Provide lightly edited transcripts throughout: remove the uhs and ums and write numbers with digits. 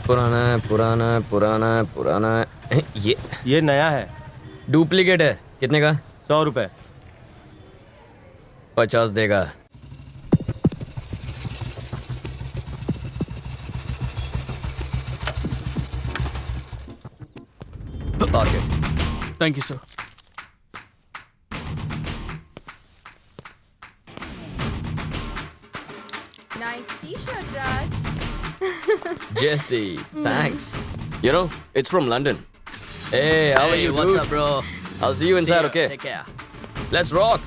पुराना है, पुराना है, पुराना है, पुराना है। ये नया है। डुप्लीकेट है। कितने का? 100 रुपए। 50 देगा। Thank you sir. Nice t-shirt, Raj. Jesse, thanks. You know, it's from London. Hey, how are you, What's dude? up, bro? I'll see you inside, See ya. okay? Take care. Let's rock.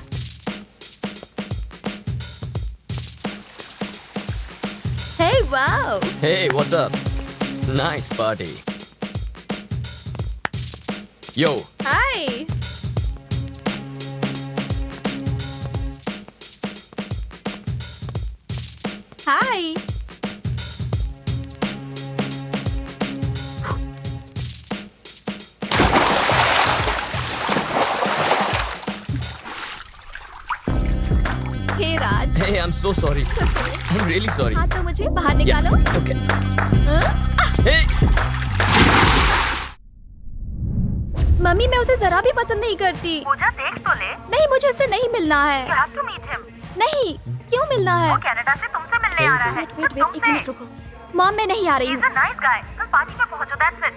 Hey, wow. Hey, what's up? Nice party. Yo, Hi. Hi. Hey, Raj. hey, I'm so sorry. It's okay. I'm really sorry. हाँ तो मुझे बाहर निकालो। Okay. हाँ? Hey, mummy मैं उसे जरा भी पसंद नहीं करती। पूजा देख तो ले। नहीं मुझे उससे नहीं मिलना है। You have to meet him. नहीं क्यों मिलना है? वो कनाडा से तुमसे मिलने आ रहा है। वेट वेट वेट एक मिनट रुको। मॉम मैं नहीं आ रही He's हूँ। a nice guy. कल पार्टी में पहुंचो, that's it.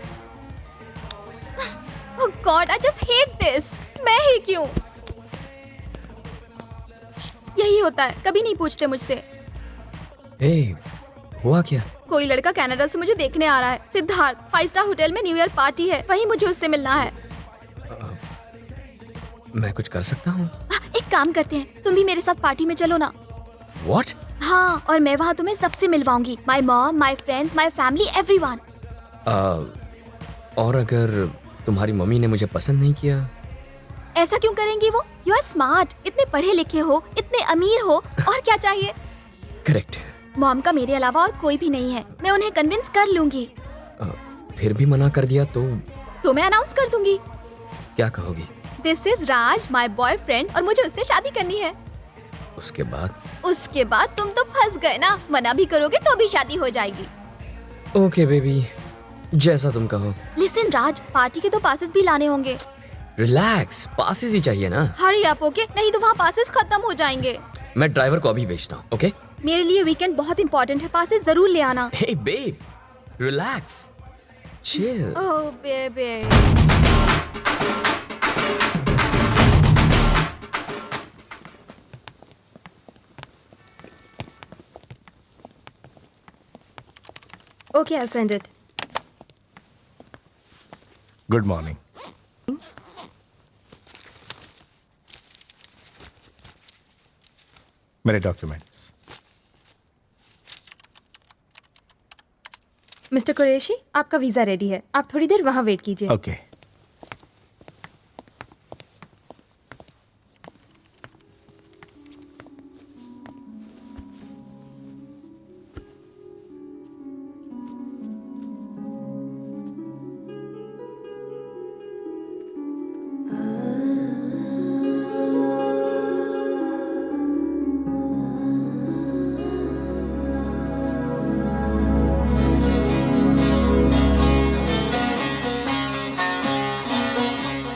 Oh God, I just hate this. मैं ही क्यों? यही होता है, कभी नहीं पूछते मुझसे। hey, हुआ क्या? कोई लड़का कनाडा से मुझे देखने आ रहा है। सिद्धार्थ 5 स्टार होटल में न्यू ईयर पार्टी है, वहीं मुझे उससे मिलना है। मैं कुछ कर सकता हूँ? एक काम करते हैं, तुम भी मेरे साथ पार्टी में चलो ना। What? हाँ, और मैं वहाँ तुम्हें सबसे मिलवाऊंगी। My mom, my friends, my family, everyone. और अगर तुम्हारी मम्मी ने मुझे पसंद नहीं किया? ऐसा क्यों करेंगी वो? यू आर स्मार्ट, इतने पढ़े लिखे हो, इतने अमीर हो, और क्या चाहिए? करेक्ट। मॉम का मेरे अलावा और कोई भी नहीं है, मैं उन्हें कन्विंस कर लूंगी। फिर भी मना कर दिया तो मैं अनाउंस कर दूंगी, क्या कहोगी? This is Raj, my boyfriend, और मुझे उससे शादी करनी है। उसके बाद? उसके बाद तुम तो फंस गए ना, मना भी करोगे तो भी शादी हो जाएगी। ओके बेबी, जैसा तुम कहो। लिसन राज, पार्टी के तो पासेस भी लाने होंगे। रिलैक्स, पासेस ही चाहिए ना। हरी अप ओके, नहीं तो वहाँ पासेस खत्म हो जाएंगे। मैं ड्राइवर को अभी भेजता हूँ, ओके? मेरे लिए वीकेंड बहुत इंपॉर्टेंट है, पासेस जरूर ले आना। Hey babe, relax, chill. Oh baby. Okay, I'll send it. Good morning. मेरे डॉक्यूमेंट्स। मिस्टर कुरैशी, आपका वीज़ा रेडी है, आप थोड़ी देर वहाँ वेट कीजिए। ओके।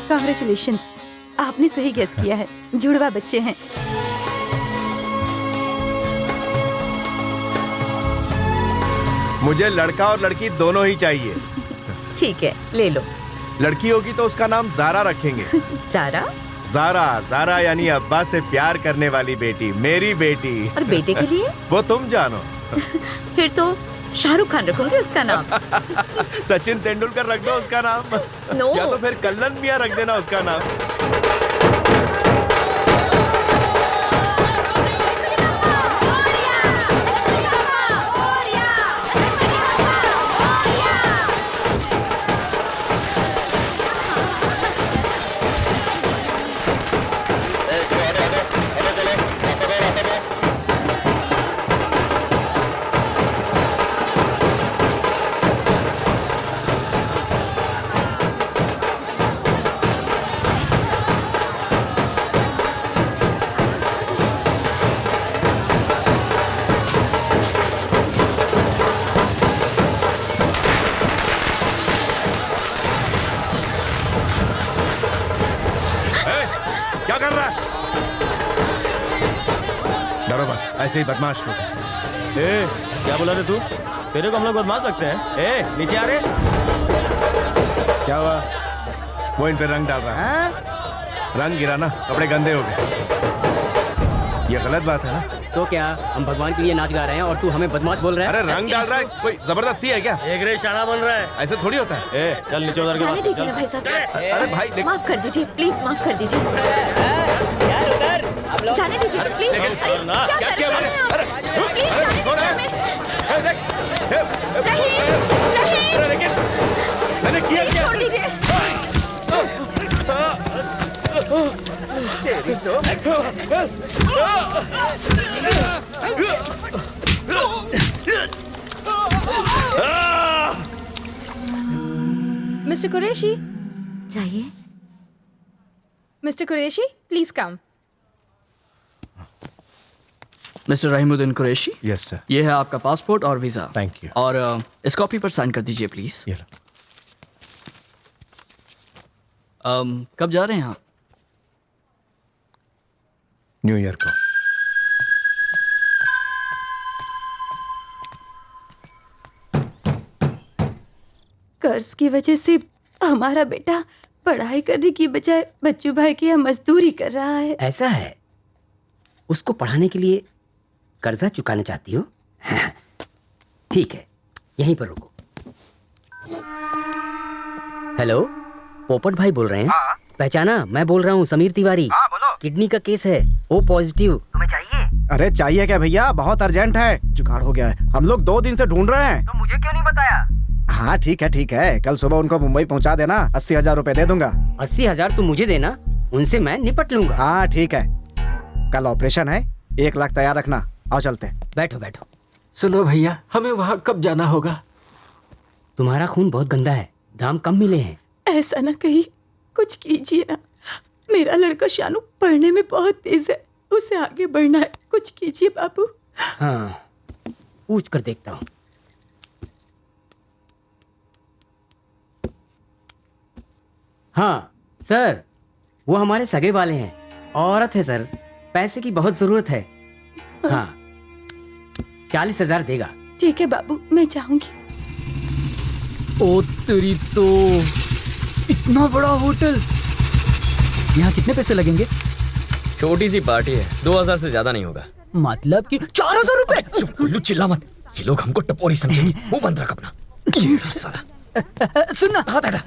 कांग्रेचुलेशंस, आपने सही गेस किया है, जुड़वा बच्चे हैं। मुझे लड़का और लड़की दोनों ही चाहिए। ठीक है, ले लो। लड़की होगी तो उसका नाम जारा रखेंगे। जारा? जारा, जारा यानी अब्बा से प्यार करने वाली बेटी, मेरी बेटी। और बेटे के लिए? वो तुम जानो। फिर तो शाहरुख खान रखोगे उसका नाम। सचिन तेंदुलकर रख दो उसका नाम। नो। या तो फिर कल्लन मियां रख देना उसका नाम। ऐसे ही बदमाश लोग। ए, क्या बोला रे तू? तेरे को हम लोग बदमाश लगते हैं? ए, नीचे आ रे। क्या हुआ? वो इन पे रंग डाल रहा है। रंग गिरा ना, कपड़े गंदे हो गए। ये गलत बात है ना? तो क्या हम भगवान के लिए नाच गा रहे हैं और तू हमें बदमाश बोल रहा है? अरे रंग डाल रहा है, कोई जबरदस्ती है क्या? एक रे शाना बन रहा है। ऐसे थोड़ी होता है। ए, चल नीचे उतर के जाने बात दीजिए कर, ना भाई साहब। अरे भाई देख, माफ कर दीजिए, प्लीज माफ कर दीजिए। जाने दीजिए प्लीज। चल ना। क्या किया मैंने? अरे प्लीज जाने कौन है? दीजिए। ए, देख, ए, नहीं अरे लेकिन मैंने किया प्लीज क्या? छोड़ दीजिए। तेरी तो मिस्टर कुरैशी, चाहिए? Mister Qureshi, please come. Mister Rahimuddin Qureshi, yes sir. ये है आपका पासपोर्ट और वीजा। Thank you. और इस कॉपी पर साइन कर दीजिए प्लीज। ये लो। कब जा रहे हैं आप? न्यू ईयर को। कर्ज की वजह से हमारा बेटा पढ़ाई करने की बजाय बच्चू भाई की यहाँ मजदूरी कर रहा है। ऐसा है, उसको पढ़ाने के लिए कर्जा चुकाना चाहती हो? हाँ, ठीक है, यहीं पर रुको। हेलो, पोपट भाई बोल रहे हैं? पहचाना? मैं बोल रहा हूँ समीर तिवारी। किडनी का केस है, ओ पॉजिटिव। तुम्हें चाहिए? अरे चाहिए क्या भैया, बहुत अर्जेंट है, जुगाड़ हो गया है, हम लोग 2 दिन से ढूंढ रहे हैं। तो मुझे क्यों नहीं बताया? हाँ ठीक है, कल सुबह उनको मुंबई पहुंचा देना, 80,000 रुपए दे दूंगा। 80,000 तुम मुझे देना, उनसे मैं निपट लूंगा। हाँ ठीक है, कल ऑपरेशन है, 1 लाख तैयार रखना। आओ चलते हैं। बैठो बैठो। सुनो भैया, हमें वहाँ कब जाना होगा? तुम्हारा खून बहुत गंदा है, दाम कम मिले हैं। ऐसा ना कहीं, कुछ कीजिए ना। मेरा लड़का शानू पढ़ने में बहुत तेज है, उसे आगे बढ़ना है, कुछ कीजिए बाबू। हाँ, पूछ कर देखता हूँ। हाँ सर, वो हमारे सगे वाले हैं, औरत है सर, पैसे की बहुत जरूरत है। हाँ, 40,000 देगा। ठीक है बाबू, मैं जाऊंगी। ओ तेरी तो, इतना बड़ा होटल, यहाँ कितने पैसे लगेंगे? छोटी सी पार्टी है, 2,000 से ज्यादा नहीं होगा। मतलब कि 4,000 रुपए? चुप उल्लू, चिल्ला मत, ये लोग हमको टपोरी समझेंगे। मुंह बंद रख अपना। ये साला। सुनना, हाँ दादा,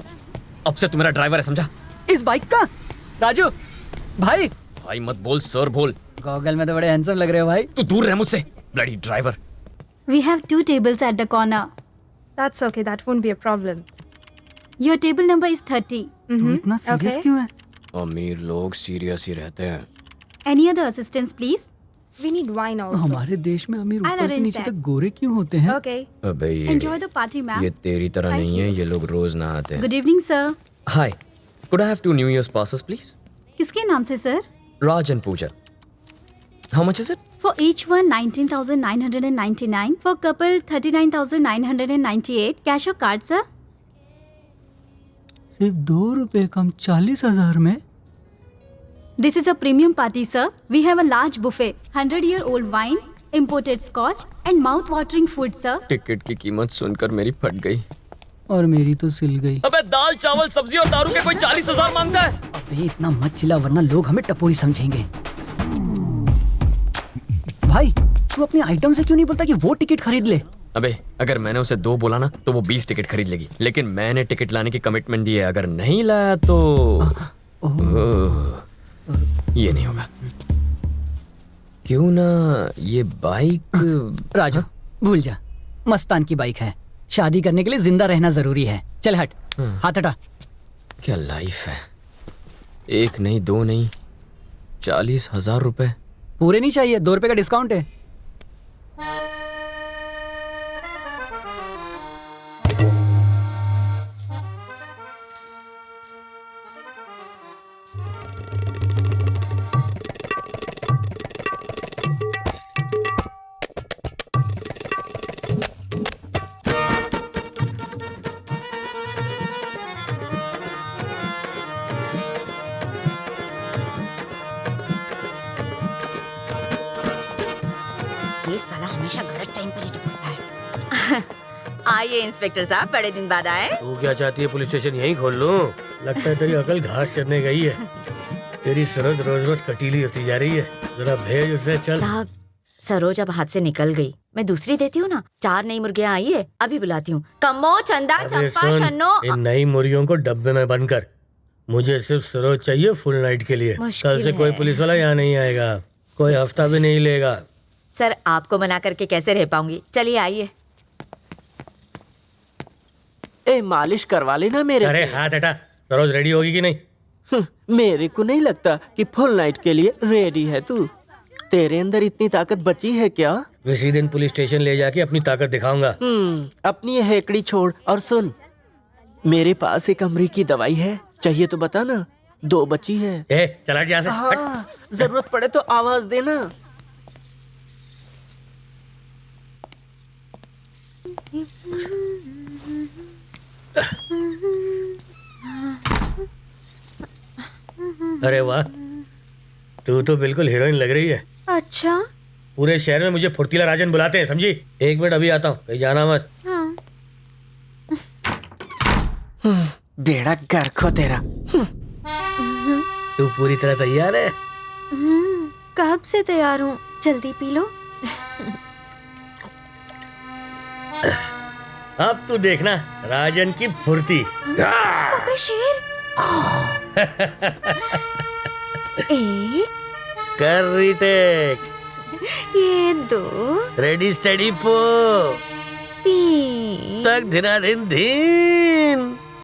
अब से तू मेरा ड्राइवर है, समझा? इस बाइक का? राजू भाई। भाई मत बोल, सर बोल। गॉगल में तो बड़े हैंडसम लग रहे हो भाई। तू दूर रह मुझसे, bloody driver. We have 2 tables at the corner. That's okay, that won't be a problem. Your table number is 30. तू इतना सीरियस Okay. क्यों है? अमीर लोग सीरियस ही रहते हैं। Any other assistance, please? We need wine also. हमारे देश में अमीर I'll ऊपर से arrange नीचे that. तक गोरे क्यों होते हैं? Okay. अबे Enjoy the party, ma'am. ये तेरी तरह Thank नहीं है, you. ये लोग रोज ना आते हैं। Good evening, sir. Hi, could I have 2 New Year's passes please? किसके नाम से, sir? Raj and Pooja. How much is it? For each one, 19,999. For couple, 39,998. Cash or card, sir? सिर्फ 2 रुपए कम 40,000 में? This is a premium party, sir. We have a large buffet, 100-year-old wine, imported scotch, and mouth-watering food, sir. Ticket की कीमत सुनकर मेरी फट गई। और मेरी तो सिल गई। अबे दाल चावल सब्जी और दारू के कोई 40,000 मांगता है? अबे इतना मत चिल्ला वरना लोग हमें टपोरी समझेंगे। भाई तू अपने आइटम से क्यों नहीं बोलता कि वो टिकट खरीद ले? अबे अगर मैंने उसे 2 बोला ना तो वो 20 टिकट खरीद लेगी, लेकिन मैंने टिकट लाने की कमिटमेंट दी है, अगर नहीं लाया तो ये नहीं होगा। क्यों ना ये बाइक राजू भूल जा, मस्तान की बाइक है, शादी करने के लिए जिंदा रहना जरूरी है। चल हट, हाथ हटा। क्या लाइफ है, 1 नहीं 2 नहीं 40,000 रुपए। पूरे नहीं चाहिए, 2 रुपए का डिस्काउंट है। आइए इंस्पेक्टर साहब, बड़े दिन बाद आए। तू क्या चाहती है, पुलिस स्टेशन यहीं खोल लूं? लगता है तेरी अकल घास चरने गई है। तेरी सरोज रोज रोज कटीली होती जा रही है। जरा भेज उसे, चल। साहब, सरोज अब हाथ से निकल गई, मैं दूसरी देती हूँ ना। 4 नई मुर्गियाँ आई है, अभी बुलाती हूँ। कम्मो, चंदा, अबे चंपा, सुन, शन्नो। इन नई मुर्गियों को डब्बे में बंद कर। मुझे सिर्फ सरोज चाहिए फुल नाइट के लिए। मुश्किल कल से कोई है। पुलिस वाला यहाँ नहीं आएगा, कोई हफ्ता भी नहीं लेगा। सर, आपको मना करके कैसे रह पाऊंगी? चलिए आइए। ए, मालिश करवा लेना मेरे अरे से। हाथ हटा। सरोज रेडी होगी कि नहीं? मेरे को नहीं लगता कि फुल नाइट के लिए रेडी है तू। तेरे अंदर इतनी ताकत बची है क्या? इसी दिन पुलिस स्टेशन ले जाके अपनी ताकत दिखाऊंगा। अपनी ये हेकड़ी छोड़ और सुन, मेरे पास एक अमरीकी दवाई है, चाहिए तो बता ना। 2 बची है। ए, चला यहाँ से। हट। हाँ, जरूरत पड़े तो आवाज देना। अरे वाह, तू तो बिल्कुल हीरोइन लग रही है। अच्छा, पूरे शहर में मुझे फुर्तीला राजन बुलाते हैं, समझी? 1 मिनट, अभी आता हूँ, कहीं जाना मत। हाँ। बेड़ा गर्क हो तेरा। तू पूरी तरह तैयार है? कब से तैयार हूँ, जल्दी पी लो। अब तू देखना राजन की फुर्ती। शेर। एक, कर रीटेक। ये 2, रेडी स्टडी पो। 3। तक धिना दिन धीन।